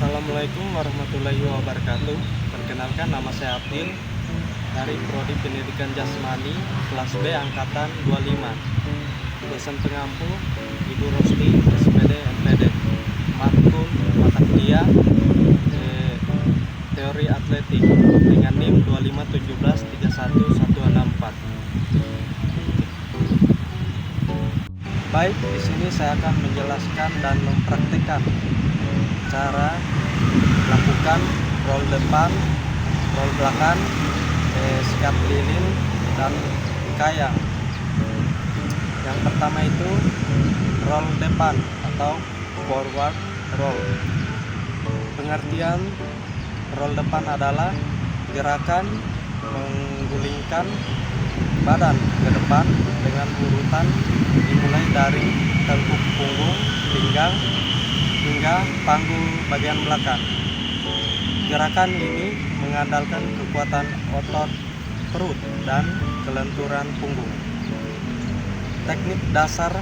Assalamualaikum warahmatullahi wabarakatuh. Perkenalkan, nama saya Abdil dari Prodi Pendidikan Jasmani kelas B angkatan 25. Dosen pengampu Ibu Rosti, SPD MPD. Matkul mata kuliah teori atletik dengan NIM 251731164. Baik, di sini saya akan menjelaskan dan mempraktikkan cara melakukan roll depan, roll belakang, sikat lilin, dan kayang. Yang pertama itu roll depan atau forward roll. Pengertian roll depan adalah gerakan menggulingkan badan ke depan dengan urutan dimulai dari tengkuk punggung, pinggang, hingga panggul bagian belakang. Gerakan ini mengandalkan kekuatan otot perut dan kelenturan punggung. Teknik dasar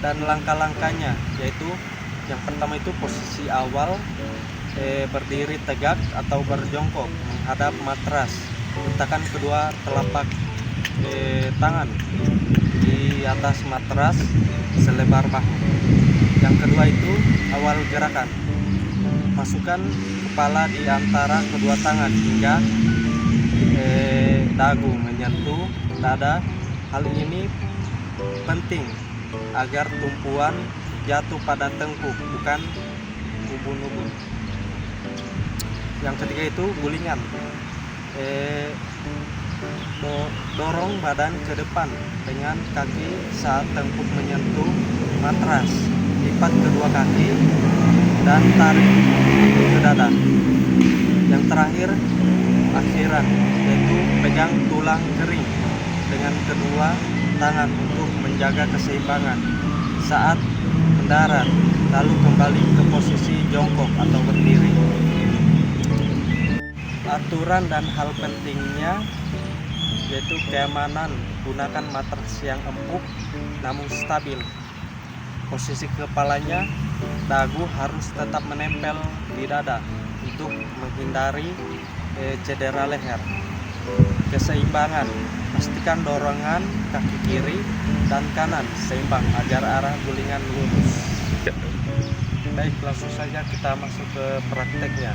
dan langkah-langkahnya yaitu yang pertama itu posisi awal berdiri tegak atau berjongkok menghadap matras. Letakkan kedua telapak tangan di atas matras selebar bahu. Yang kedua itu awal gerakan. Masukkan kepala di antara kedua tangan hingga dagu menyentuh dada. Hal ini penting agar tumpuan jatuh pada tengkuk, bukan ubun-ubun. Yang ketiga itu gulingan. Dorong badan ke depan dengan kaki saat tengkuk menyentuh matras. Lipat kedua kaki dan tarik ke dada. Yang terakhir akhiran, yaitu pegang tulang kering dengan kedua tangan untuk menjaga keseimbangan saat mendarat, lalu kembali ke posisi jongkok atau berdiri. Aturan dan hal pentingnya yaitu keamanan, gunakan matras yang empuk namun stabil. Posisi kepalanya, dagu harus tetap menempel di dada untuk menghindari cedera leher. Keseimbangan, pastikan dorongan kaki kiri dan kanan seimbang agar arah gulingan lurus. Baik, langsung saja kita masuk ke prakteknya.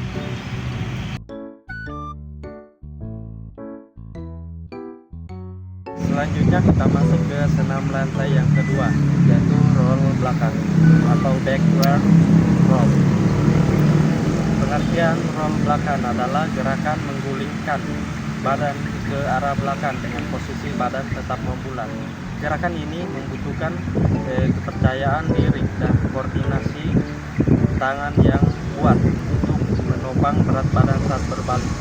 Selanjutnya kita masuk ke senam lantai yang kedua, yaitu roll belakang atau backward roll. Pengertian roll belakang adalah gerakan menggulingkan badan ke arah belakang dengan posisi badan tetap membulat. Gerakan ini membutuhkan kepercayaan diri dan koordinasi tangan yang kuat untuk menopang berat badan saat berbalik.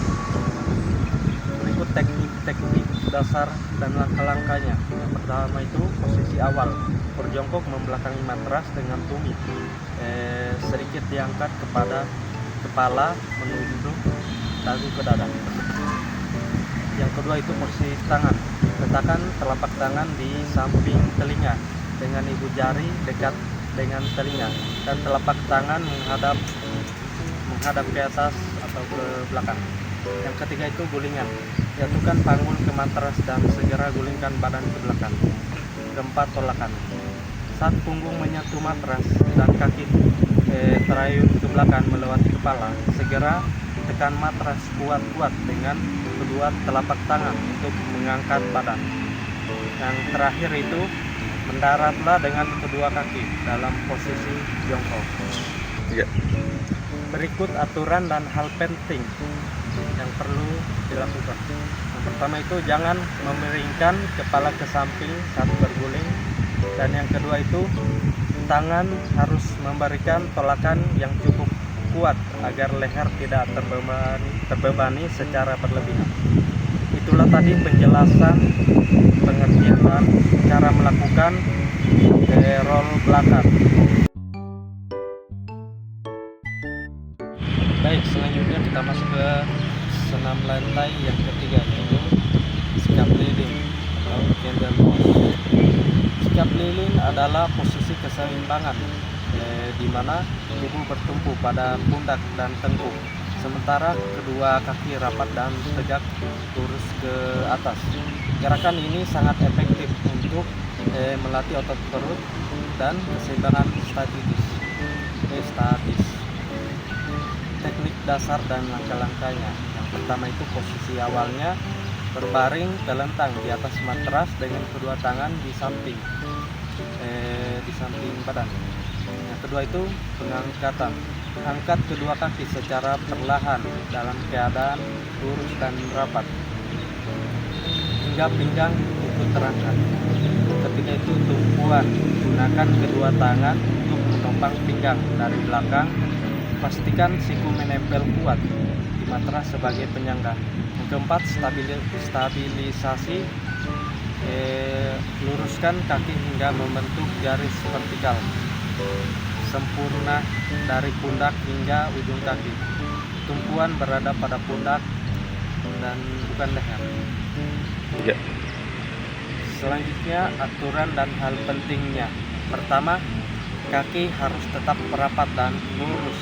Berikut teknik dasar dan langkah-langkahnya. Yang pertama itu posisi awal, berjongkok membelakangi matras dengan tumit sedikit diangkat kepada kepala menunduk dagu ke dada. Yang kedua itu posisi tangan, letakkan telapak tangan di samping telinga dengan ibu jari dekat dengan telinga dan telapak tangan menghadap ke atas atau ke belakang. Yang ketiga itu gulingan, jatuhkan panggul ke matras dan segera gulingkan badan ke belakang. Keempat, tolakan. Saat punggung menyentuh matras dan kaki terayun ke belakang melewati kepala, segera tekan matras kuat-kuat dengan kedua telapak tangan untuk mengangkat badan. Yang terakhir itu mendaratlah dengan kedua kaki dalam posisi jongkok. Berikut aturan dan hal penting yang perlu dilakukan. Yang pertama itu jangan memiringkan kepala ke samping saat berguling, dan yang kedua itu tangan harus memberikan tolakan yang cukup kuat agar leher tidak terbebani secara berlebihan. Itulah tadi penjelasan pengertian dan cara melakukan roll belakang. Baik, selanjutnya kita masuk ke senam lantai yang ketiga, yaitu sikap lilin atau candle pose. Sikap lilin adalah posisi keseimbangan di mana tubuh bertumpu pada pundak dan tengkuk, sementara kedua kaki rapat dan tegak lurus ke atas. Gerakan ini sangat efektif untuk melatih otot perut dan keseimbangan statis. Teknik dasar dan langkah-langkahnya. Yang pertama itu posisi awalnya berbaring telentang di atas matras dengan kedua tangan di samping badan. Yang kedua itu pengangkatan. Angkat kedua kaki secara perlahan dalam keadaan lurus dan rapat hingga pinggang ikut terangkat. Ketiga itu tumpuan. Gunakan kedua tangan untuk menopang pinggang dari belakang. Pastikan siku menempel kuat di matras sebagai penyangga. Yang keempat, stabilisasi. Luruskan kaki hingga membentuk garis vertikal sempurna dari pundak hingga ujung kaki. Tumpuan berada pada pundak dan bukan leher. Ya. Selanjutnya, aturan dan hal pentingnya. Pertama, kaki harus tetap merapat dan lurus,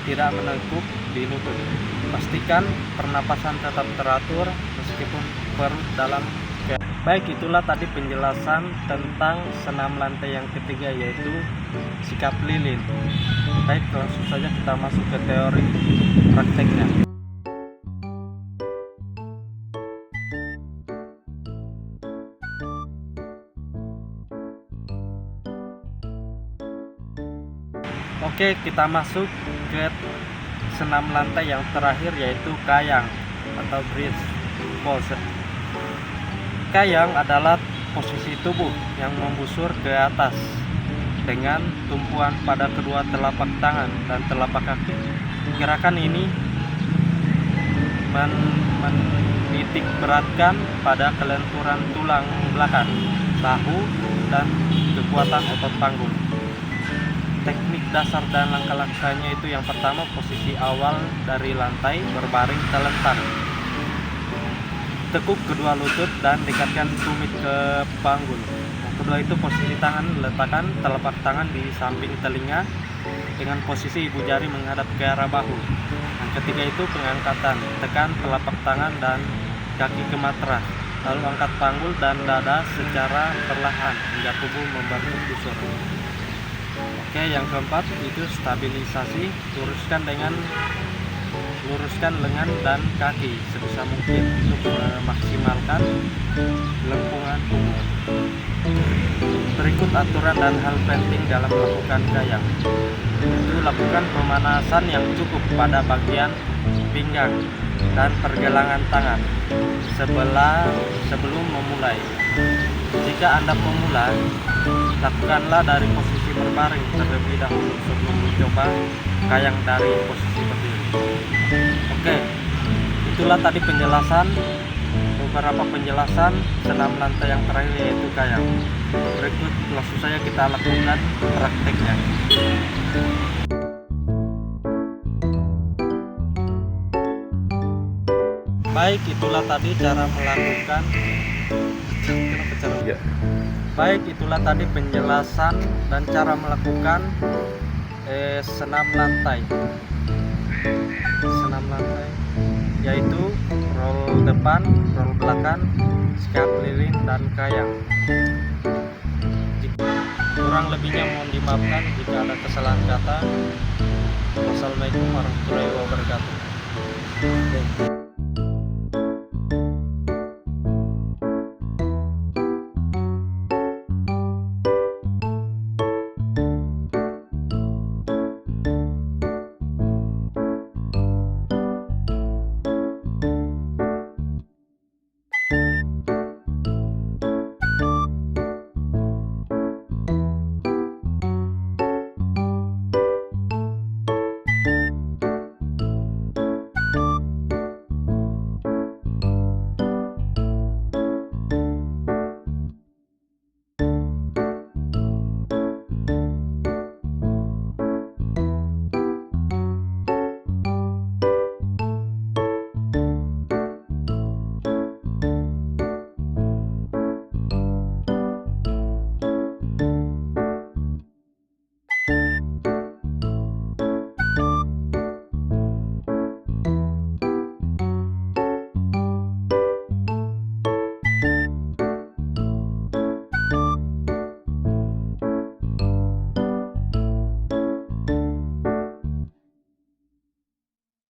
tidak menekuk di lutut. Pastikan pernapasan tetap teratur meskipun perut dalam. Baik, itulah tadi penjelasan tentang senam lantai yang ketiga, yaitu sikap lilin. Baik, langsung saja kita masuk ke teori prakteknya. Oke, kita masuk ke senam lantai yang terakhir, yaitu kayang atau bridge pose. Kayang adalah posisi tubuh yang membusur ke atas dengan tumpuan pada kedua telapak tangan dan telapak kaki. Gerakan ini menitik beratkan pada kelenturan tulang belakang, bahu, dan kekuatan otot panggul. Teknik dasar dan langkah-langkahnya itu yang pertama, posisi awal dari lantai berbaring telentang. Tekuk kedua lutut dan dekatkan tumit ke panggul. Yang kedua itu posisi tangan, letakkan telapak tangan di samping telinga dengan posisi ibu jari menghadap ke arah bahu. Yang ketiga itu pengangkatan, tekan telapak tangan dan kaki ke matras, lalu angkat panggul dan dada secara perlahan hingga tubuh membentuk busur. Oke, yang keempat itu stabilisasi, luruskan lengan dan kaki sebisa mungkin untuk memaksimalkan lengkungan tubuh. Berikut aturan dan hal penting dalam melakukan kayang. Itu lakukan pemanasan yang cukup pada bagian pinggang dan pergelangan tangan sebelum memulai. Jika Anda pemula, lakukanlah dari posisi berbaring terlebih dahulu sebelum mencoba kayang dari posisi berdiri. Oke, itulah tadi beberapa penjelasan senam lantai yang terakhir, yaitu kayang. Berikut langsung saja kita lakukan prakteknya. Baik, itulah tadi cara melakukan. Baik, itulah tadi penjelasan dan cara melakukan senam lantai, yaitu roll depan, roll belakang, sikap lilin, dan kayang. Kurang lebihnya mohon dimaafkan jika ada kesalahan kata. Wassalamualaikum warahmatullahi wabarakatuh.